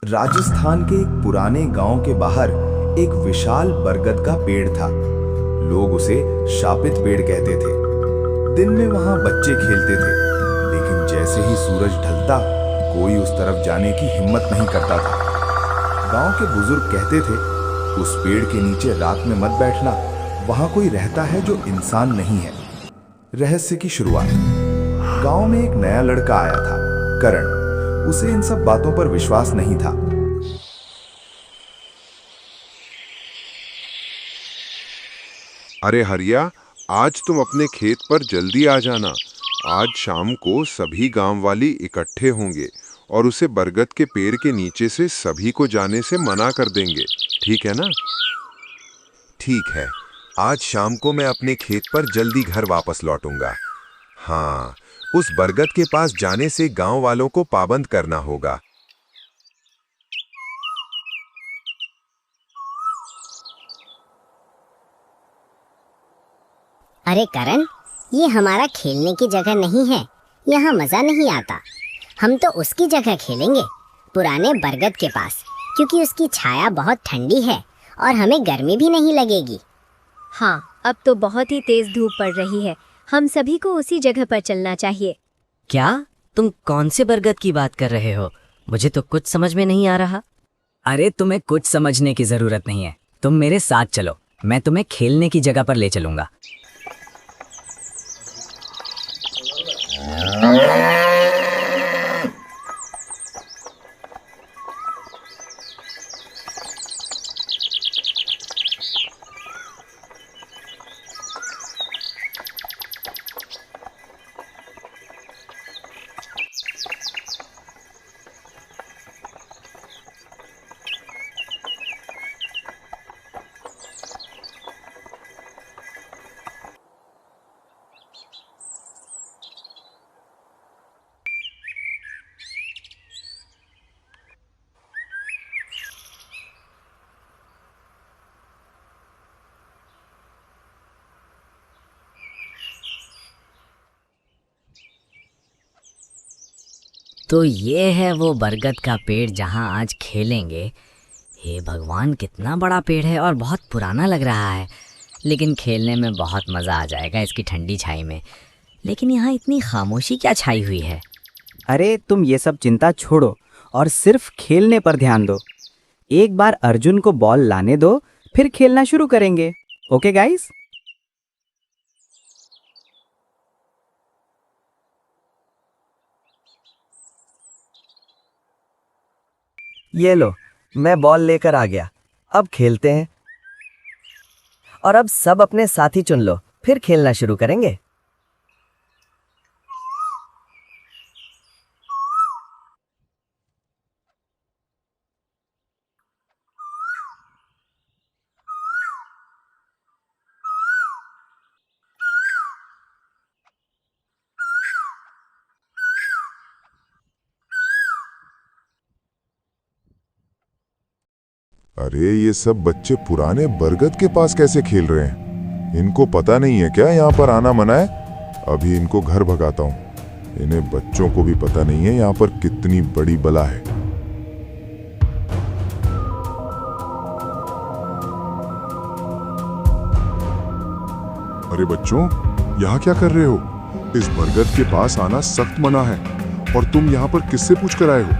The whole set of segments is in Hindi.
राजस्थान के एक पुराने गांव के बाहर एक विशाल बरगद का पेड़ था। लोग उसे शापित पेड़ कहते थे। दिन में वहां बच्चे खेलते थे, लेकिन जैसे ही सूरज ढलता कोई उस तरफ जाने की हिम्मत नहीं करता था। गांव के बुजुर्ग कहते थे, उस पेड़ के नीचे रात में मत बैठना, वहां कोई रहता है जो इंसान नहीं है। रहस्य की शुरुआत। गांव में एक नया लड़का आया था, करण। उसे इन सब बातों पर विश्वास नहीं था। अरे हरिया, आज तुम अपने खेत पर जल्दी आ जाना। आज शाम को सभी गांव वाली इकट्ठे होंगे और उसे बरगद के पेड़ के नीचे से सभी को जाने से मना कर देंगे, ठीक है ना? ठीक है, आज शाम को मैं अपने खेत पर जल्दी घर वापस लौटूंगा। हाँ, उस बरगद के पास जाने से गांव वालों को पाबंद करना होगा। अरे करण, ये हमारा खेलने की जगह नहीं है। यहाँ मजा नहीं आता। हम तो उसकी जगह खेलेंगे, पुराने बरगद के पास, क्योंकि उसकी छाया बहुत ठंडी है और हमें गर्मी भी नहीं लगेगी। हाँ, अब तो बहुत ही तेज धूप पड़ रही है। हम सभी को उसी जगह पर चलना चाहिए। क्या तुम कौन से बरगद की बात कर रहे हो? मुझे तो कुछ समझ में नहीं आ रहा। अरे तुम्हें कुछ समझने की जरूरत नहीं है, तुम मेरे साथ चलो, मैं तुम्हें खेलने की जगह पर ले चलूंगा। तो ये है वो बरगद का पेड़ जहाँ आज खेलेंगे। हे भगवान, कितना बड़ा पेड़ है और बहुत पुराना लग रहा है, लेकिन खेलने में बहुत मज़ा आ जाएगा इसकी ठंडी छाई में। लेकिन यहाँ इतनी खामोशी क्या छाई हुई है? अरे तुम ये सब चिंता छोड़ो और सिर्फ खेलने पर ध्यान दो। एक बार अर्जुन को बॉल लाने दो, फिर खेलना शुरू करेंगे। Okay guys? ये लो, मैं बॉल लेकर आ गया। अब खेलते हैं। और अब सब अपने साथी चुन लो, फिर खेलना शुरू करेंगे। अरे ये सब बच्चे पुराने बरगद के पास कैसे खेल रहे हैं? इनको पता नहीं है क्या यहाँ पर आना मना है? अभी इनको घर भगाता हूँ। इन्हें बच्चों को भी पता नहीं है यहाँ पर कितनी बड़ी बला है। अरे बच्चों, यहाँ क्या कर रहे हो? इस बरगद के पास आना सख्त मना है और तुम यहाँ पर किससे पूछ कर आए हो?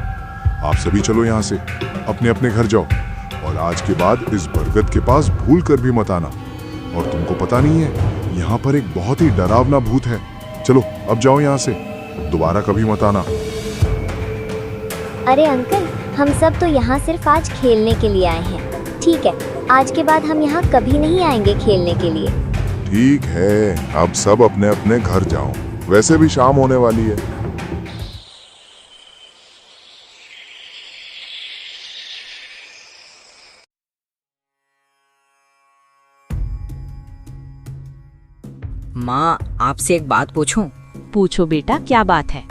आप सभी चलो यहाँ से, अपने अपने घर जाओ और आज के बाद इस बरगद के पास भूल कर भी मत आना। और तुमको पता नहीं है, यहाँ पर एक बहुत ही डरावना भूत है। चलो अब जाओ यहाँ से, दोबारा कभी मत आना। अरे अंकल, हम सब तो यहाँ सिर्फ आज खेलने के लिए आए हैं। ठीक है, आज के बाद हम यहाँ कभी नहीं आएंगे खेलने के लिए। ठीक है, अब सब अपने अपने घर जाओ, वैसे भी शाम होने वाली है। माँ, आपसे एक बात पूछूं? पूछो बेटा, क्या बात है?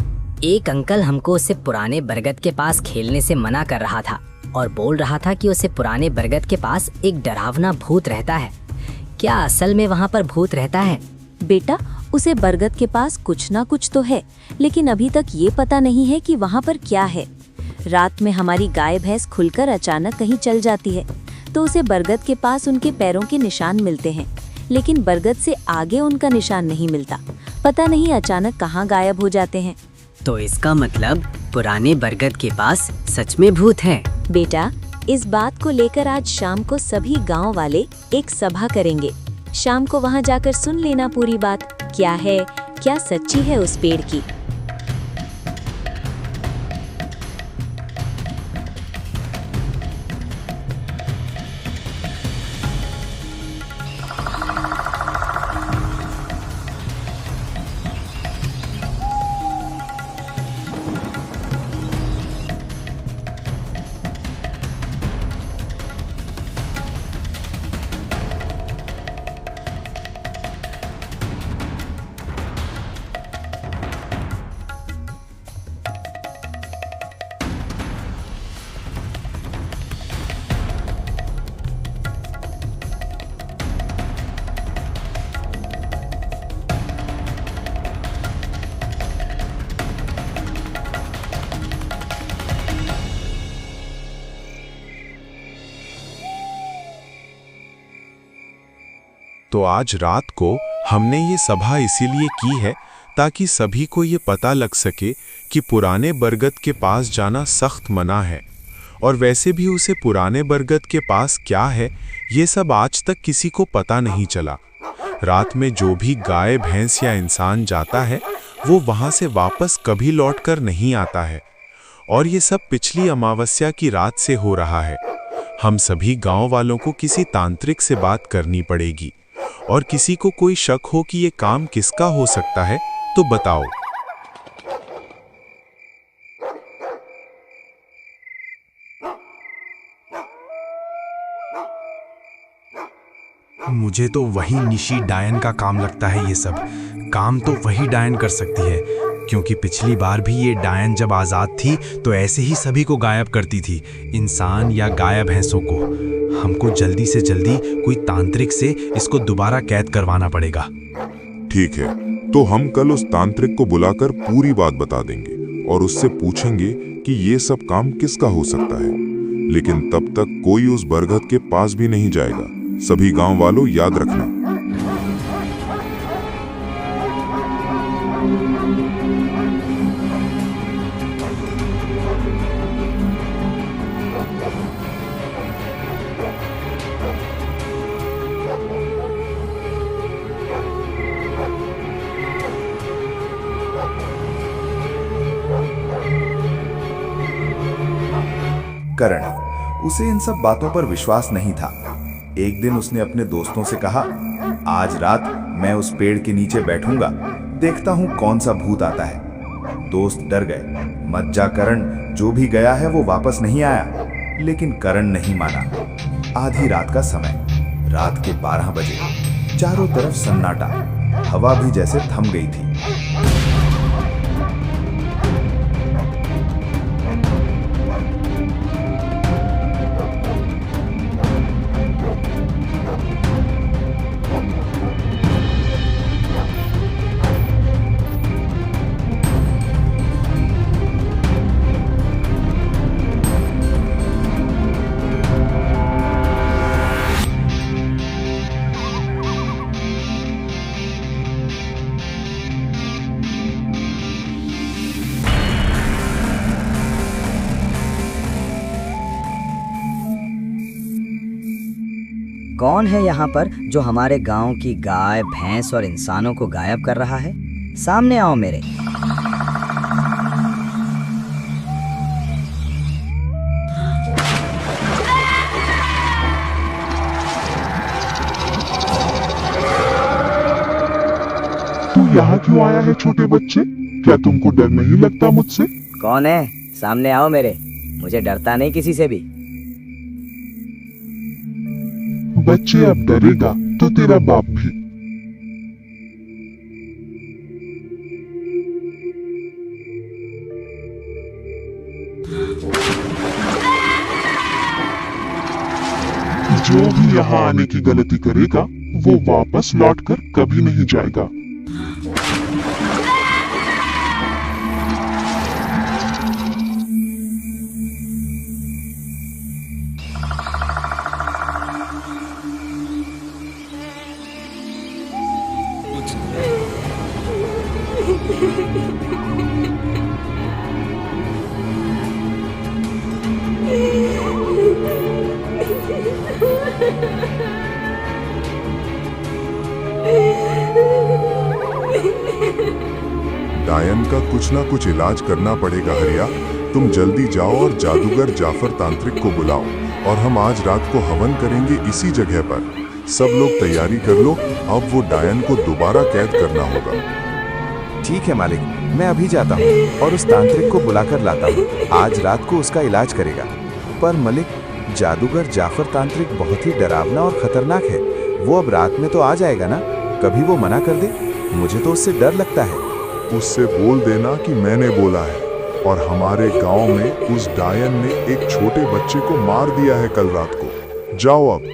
एक अंकल हमको उससे पुराने बरगद के पास खेलने से मना कर रहा था और बोल रहा था कि उसे पुराने बरगद के पास एक डरावना भूत रहता है। क्या असल में वहाँ पर भूत रहता है? बेटा, उसे बरगद के पास कुछ ना कुछ तो है, लेकिन अभी तक ये पता नहीं है कि वहाँ पर क्या है। रात में हमारी गाय भैंस खुलकर अचानक कहीं चल जाती है तो उसे बरगद के पास उनके पैरों के निशान मिलते हैं, लेकिन बरगद से आगे उनका निशान नहीं मिलता। पता नहीं अचानक कहाँ गायब हो जाते हैं। तो इसका मतलब पुराने बरगद के पास सच में भूत है। बेटा, इस बात को लेकर आज शाम को सभी गांव वाले एक सभा करेंगे। शाम को वहां जाकर सुन लेना पूरी बात, क्या है, क्या सच्ची है उस पेड़ की। तो आज रात को हमने ये सभा इसीलिए की है ताकि सभी को ये पता लग सके कि पुराने बरगद के पास जाना सख्त मना है, और वैसे भी उसे पुराने बरगद के पास क्या है ये सब आज तक किसी को पता नहीं चला। रात में जो भी गाय भैंस या इंसान जाता है वो वहां से वापस कभी लौटकर नहीं आता है, और ये सब पिछली अमावस्या की रात से हो रहा है। हम सभी गांव वालों को किसी तांत्रिक से बात करनी पड़ेगी, और किसी को कोई शक हो कि ये काम किसका हो सकता है तो बताओ। मुझे तो वही निशी डायन का काम लगता है। ये सब काम तो वही डायन कर सकती है, क्योंकि पिछली बार भी ये डायन जब आज़ाद थी तो ऐसे ही सभी को गायब करती थी, इंसान या गाय भैंसों को। हमको जल्दी से जल्दी कोई तांत्रिक से इसको दोबारा कैद करवाना पड़ेगा। ठीक है, तो हम कल उस तांत्रिक को बुलाकर पूरी बात बता देंगे और उससे पूछेंगे कि ये सब काम किसका हो सकता है। लेकिन तब तक कोई उस बरगद के पास भी नहीं जाएगा। सभी गांव वालों याद रखना। करण, उसे इन सब बातों पर विश्वास नहीं था। एक दिन उसने अपने दोस्तों से कहा, आज रात मैं उस पेड़ के नीचे बैठूंगा, देखता हूं कौन सा भूत आता है। दोस्त डर गए। मत जा करण, जो भी गया है वो वापस नहीं आया। लेकिन करण नहीं माना। आधी रात का समय, रात के 12 बजे, चारों तरफ सन्नाटा, हवा भी जैसे थम गई थी। कौन है यहाँ पर जो हमारे गांव की गाय भैंस और इंसानों को गायब कर रहा है? सामने आओ मेरे। तू यहाँ क्यों आया है छोटे बच्चे? क्या तुमको डर नहीं लगता मुझसे? कौन है? सामने आओ मेरे। मुझे डरता नहीं किसी से भी। बच्चे, अब डरेगा तो तेरा बाप भी। जो भी यहाँ आने की गलती करेगा वो वापस लौटकर कभी नहीं जाएगा। डायन का कुछ ना कुछ इलाज करना पड़ेगा हरिया। तुम जल्दी जाओ और जादूगर जाफर तांत्रिक को बुलाओ और हम आज रात को हवन करेंगे इसी जगह पर। सब लोग तैयारी कर लो, अब वो डायन को दोबारा कैद करना होगा। ठीक है मालिक, मैं अभी जाता हूँ और उस तांत्रिक को बुलाकर लाता हूँ। आज रात को उसका इलाज करेगा। पर मलिक, जादूगर जाफर तांत्रिक बहुत ही डरावना और खतरनाक है। वो अब रात में तो आ जाएगा ना? कभी वो मना कर दे, मुझे तो उससे डर लगता है। उससे बोल देना कि मैंने बोला है और हमारे गांव में उस डायन ने एक छोटे बच्चे को मार दिया है कल रात को। जाओ अब।